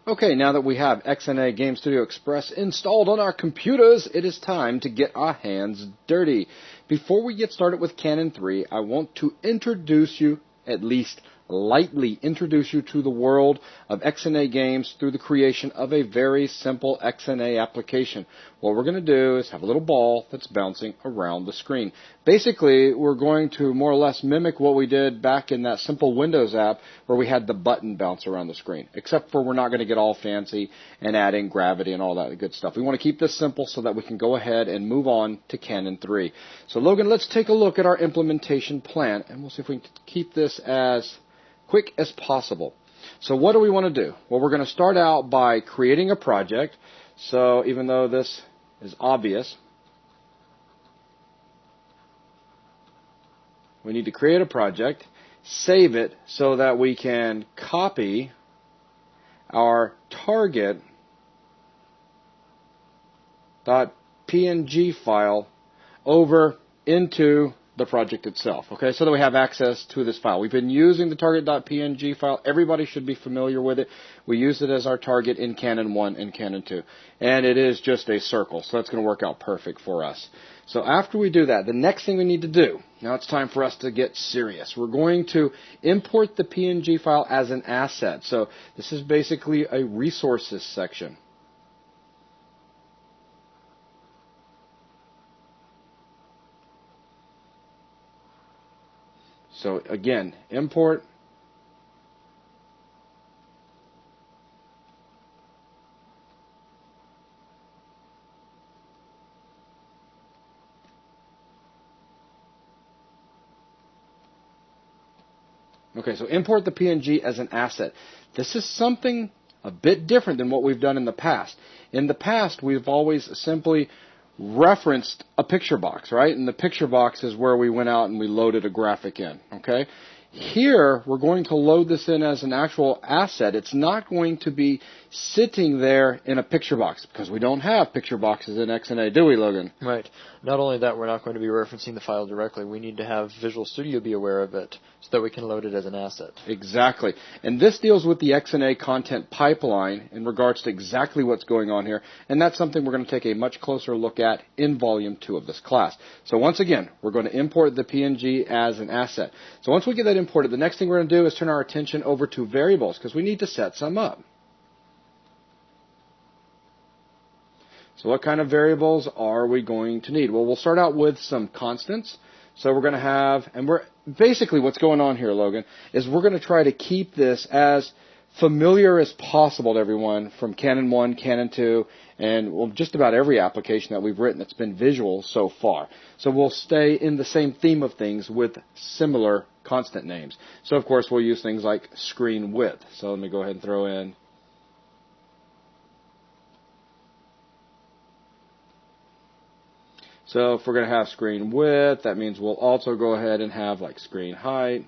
Okay, now that we have XNA Game Studio Express installed on our computers, it is time to get our hands dirty. Before we get started with Canon 3, I want to introduce you, at least lightly introduce you to the world of XNA games through the creation of a very simple XNA application. What we're going to do is have a little ball that's bouncing around the screen. Basically, we're going to more or less mimic what we did back in that simple Windows app where we had the button bounce around the screen, except for we're not going to get all fancy and add in gravity and all that good stuff. We want to keep this simple so that we can go ahead and move on to Canon 3. So Logan, let's take a look at our implementation plan, and we'll see if we can keep this as quick as possible. So what do we want to do? Well, we're going to start out by creating a project. So even though this is obvious, we need to create a project, save it so that we can copy our target.png file over into the project itself, okay, so that we have access to this file. We've been using the target.png file. Everybody should be familiar with it. We use it as our target in Canon 1 and Canon 2, and it is just a circle, so that's going to work out perfect for us. So after we do that, the next thing we need to do, now it's time for us to get serious. We're going to import the PNG file as an asset. So this is basically a resources section. So again, import Okay, so import the PNG as an asset. This is something a bit different than what we've done in the past. In the past, we've always simply referenced a picture box, right? And the picture box is where we went out and we loaded a graphic in, okay? Here, we're going to load this in as an actual asset. It's not going to be sitting there in a picture box because we don't have picture boxes in XNA, do we, Logan? Right. Not only that, we're not going to be referencing the file directly. We need to have Visual Studio be aware of it so that we can load it as an asset. Exactly. And this deals with the XNA content pipeline in regards to exactly what's going on here. And that's something we're going to take a much closer look at in Volume 2 of this class. So once again, we're going to import the PNG as an asset. So once we get that imported, the next thing we're going to do is turn our attention over to variables because we need to set some up. So what kind of variables are we going to need? Well, we'll start out with some constants. So we're going to have, and we're basically what's going on here, Logan, is we're going to try to keep this as familiar as possible to everyone from Canon 1, Canon 2, and well, just about every application that we've written that's been visual so far. So we'll stay in the same theme of things with similar constant names. So of course we'll use things like screen width. So let me go ahead and throw in So if we're going to have screen width, that means we'll also go ahead and have like screen height.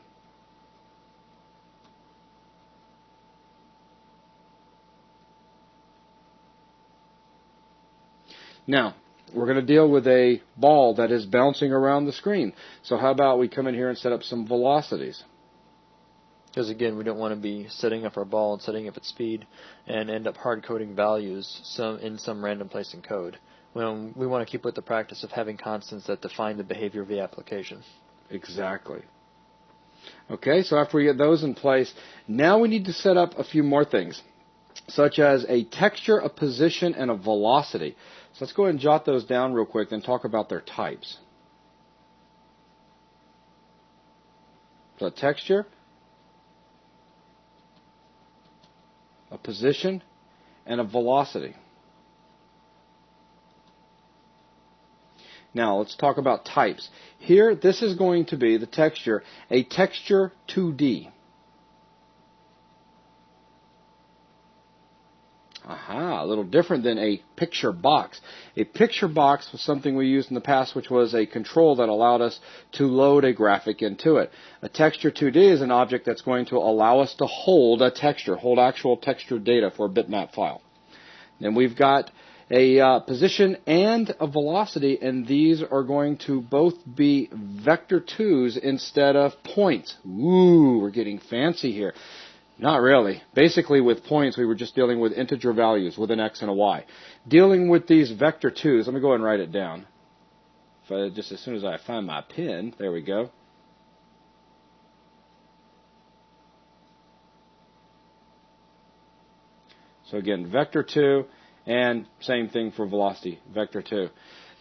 Now, we're going to deal with a ball that is bouncing around the screen. So how about we come in here and set up some velocities? Because again, we don't want to be setting up our ball and setting up its speed and end up hard-coding values in some random place in code. We want to keep with the practice of having constants that define the behavior of the application. Exactly. Okay, so after we get those in place, now we need to set up a few more things, such as a texture, a position, and a velocity. So let's go ahead and jot those down real quick and talk about their types. So a texture, a position, and a velocity. Now, let's talk about types. Here, this is going to be the texture, a texture 2D. Aha, a little different than a picture box. A picture box was something we used in the past, which was a control that allowed us to load a graphic into it. A texture 2D is an object that's going to allow us to hold a texture, hold actual texture data for a bitmap file. Then we've got a position and a velocity, and these are going to both be vector 2's instead of points. Ooh, we're getting fancy here. Not really. Basically, with points, we were just dealing with integer values with an x and a y. Dealing with these vector 2's, let me go ahead and write it down. Just as soon as I find my pen, there we go. So again, vector 2, and same thing for velocity, vector 2.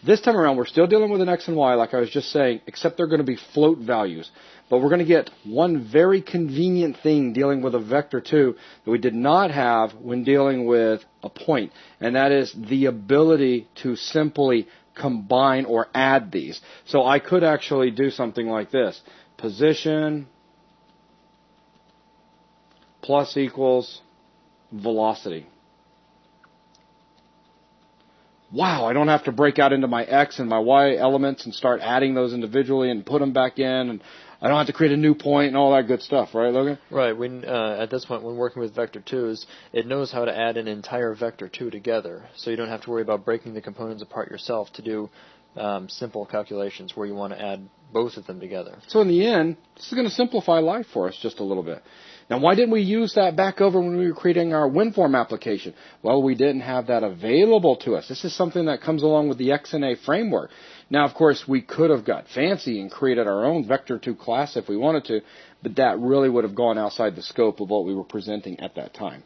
This time around, we're still dealing with an x and y, like I was just saying, except they're going to be float values. But we're going to get one very convenient thing dealing with a vector 2 that we did not have when dealing with a point, and that is the ability to simply combine or add these. So I could actually do something like this. Position plus equals velocity. Wow, I don't have to break out into my x and my y elements and start adding those individually and put them back in, and I don't have to create a new point and all that good stuff, right, Logan? Right. At this point, when working with vector 2's, it knows how to add an entire vector 2 together, so you don't have to worry about breaking the components apart yourself to do simple calculations where you want to add both of them together. So in the end, this is going to simplify life for us just a little bit. Now, why didn't we use that back over when we were creating our WinForm application? Well, we didn't have that available to us. This is something that comes along with the XNA framework. Now, of course, we could have got fancy and created our own vector 2 class if we wanted to, but that really would have gone outside the scope of what we were presenting at that time.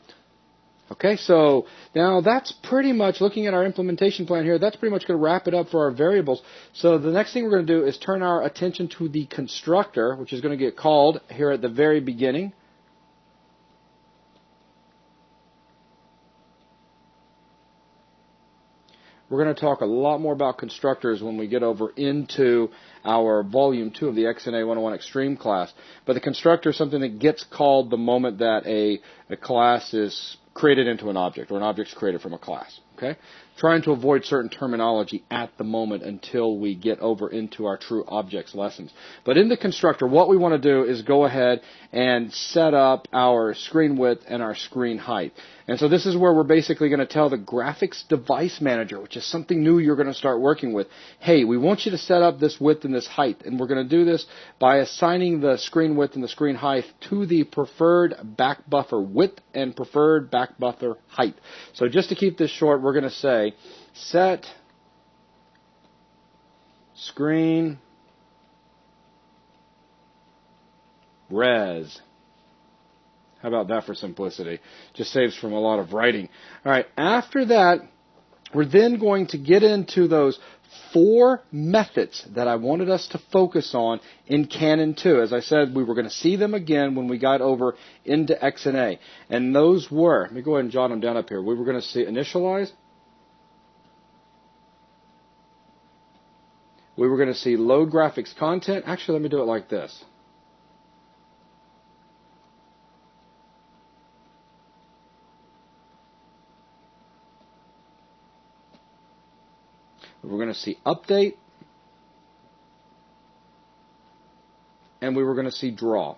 Okay, so now that's pretty much, looking at our implementation plan here, that's pretty much going to wrap it up for our variables. So the next thing we're going to do is turn our attention to the constructor, which is going to get called here at the very beginning. We're going to talk a lot more about constructors when we get over into our Volume 2 of the XNA 101 Xtreme class. But the constructor is something that gets called the moment that a class is created into an object, or an object is created from a class. Okay? Trying to avoid certain terminology at the moment until we get over into our true objects lessons. But in the constructor, what we want to do is go ahead and set up our screen width and our screen height. And so this is where we're basically going to tell the graphics device manager, which is something new you're going to start working with, hey, we want you to set up this width and this height. And we're going to do this by assigning the screen width and the screen height to the preferred back buffer width and preferred back buffer height. So just to keep this short, we're going to say set screen res. How about that for simplicity? Just saves from a lot of writing. All right, after that, we're then going to get into those 4 methods that I wanted us to focus on in Canon 2. As I said, we were going to see them again when we got over into XNA. And those were, let me go ahead and jot them down up here. We were going to see initialize. We were going to see load graphics content. Actually, let me do it like this. We're going to see update, and we were going to see draw.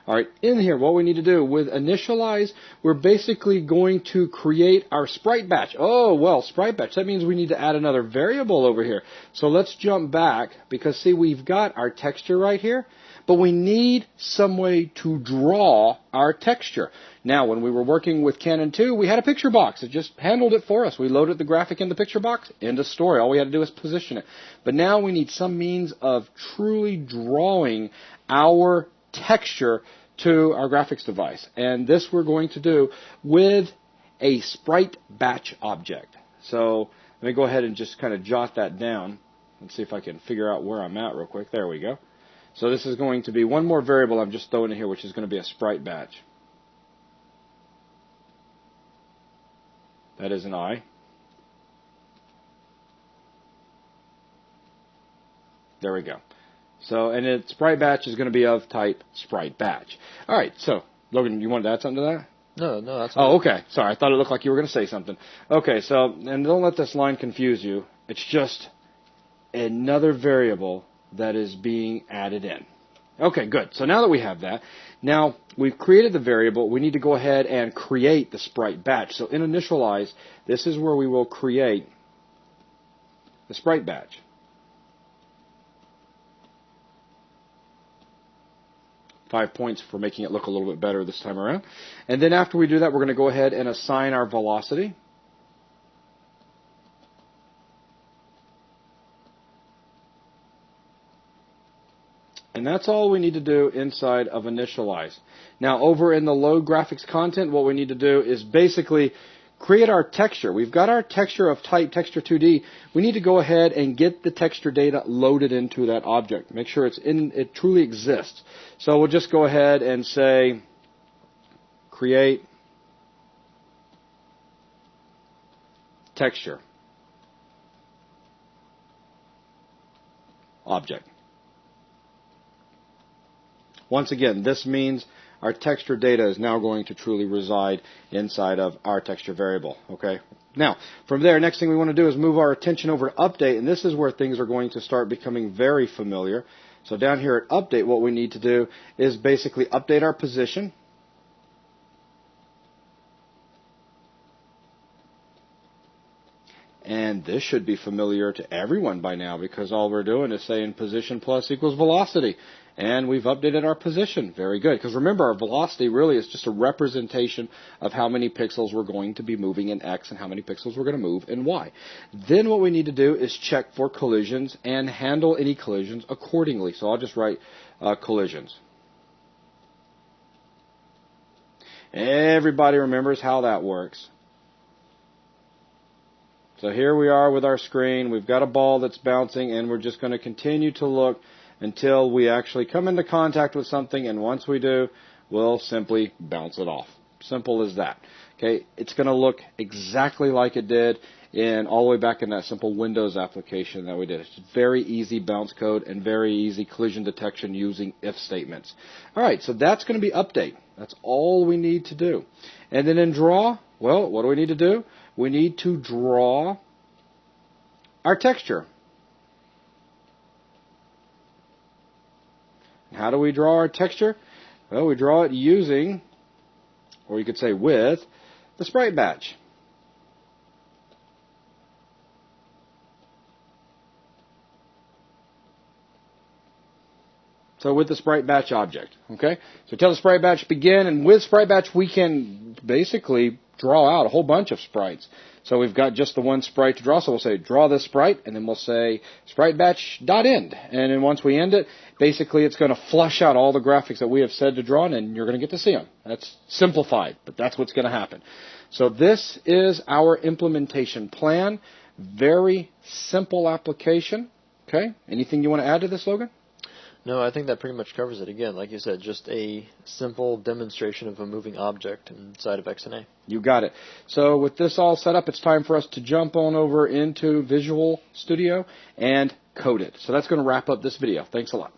All right, in here, what we need to do with initialize, we're basically going to create our sprite batch. Oh, well, sprite batch, that means we need to add another variable over here. So let's jump back, because see, we've got our texture right here, but we need some way to draw our texture. Now, when we were working with Canon 2, we had a picture box. It just handled it for us. We loaded the graphic in the picture box, end of story. All we had to do was position it. But now we need some means of truly drawing our texture to our graphics device. And this we're going to do with a sprite batch object. So let me go ahead and just kind of jot that down. Let's see if I can figure out where I'm at real quick. There we go. So this is going to be one more variable I'm just throwing in here, which is going to be a sprite batch. That is an I. There we go. So, and its sprite batch is going to be of type sprite batch. All right, so, Logan, you wanted to add something to that? No, that's fine. Oh, okay. Sorry, I thought it looked like you were going to say something. Okay, so, and don't let this line confuse you. It's just another variable that is being added in. Okay, good. So now that we have that, now we've created the variable, we need to go ahead and create the sprite batch. So in initialize, this is where we will create the sprite batch. 5 points for making it look a little bit better this time around. And then after we do that, we're going to go ahead and assign our velocity. And that's all we need to do inside of initialize. Now over in the load graphics content, what we need to do is basically create our texture. We've got our texture of type texture 2D. We need to go ahead and get the texture data loaded into that object. Make sure it truly exists. So we'll just go ahead and say create texture object. Once again, this means our texture data is now going to truly reside inside of our texture variable. Okay. Now, from there, next thing we want to do is move our attention over to update, and this is where things are going to start becoming very familiar. So down here at update, what we need to do is basically update our position. And this should be familiar to everyone by now because all we're doing is saying position plus equals velocity. And we've updated our position. Very good. Because remember, our velocity really is just a representation of how many pixels we're going to be moving in X and how many pixels we're going to move in Y. Then what we need to do is check for collisions and handle any collisions accordingly. So I'll just write collisions. Everybody remembers how that works. So here we are with our screen. We've got a ball that's bouncing, and we're just going to continue to look until we actually come into contact with something, and once we do, we'll simply bounce it off. Simple as that. Okay, it's going to look exactly like it did all the way back in that simple Windows application that we did. It's very easy bounce code and very easy collision detection using if statements. All right, so that's going to be update. That's all we need to do. And then in draw, well, what do we need to do? We need to draw our texture. How do we draw our texture? Well, we draw it using, or you could say with, the sprite batch. So with the sprite batch object, okay? So tell the sprite batch begin, and with sprite batch we can basically draw out a whole bunch of sprites. So we've got just the one sprite to draw, so we'll say draw this sprite, and then we'll say sprite batch dot end. And then once we end it, basically it's going to flush out all the graphics that we have said to draw, and you're going to get to see them. That's simplified, but that's what's going to happen. So this is our implementation plan. Very simple application. Okay? Anything you want to add to this, Logan? No, I think that pretty much covers it. Again, like you said, just a simple demonstration of a moving object inside of XNA. You got it. So with this all set up, it's time for us to jump on over into Visual Studio and code it. So that's going to wrap up this video. Thanks a lot.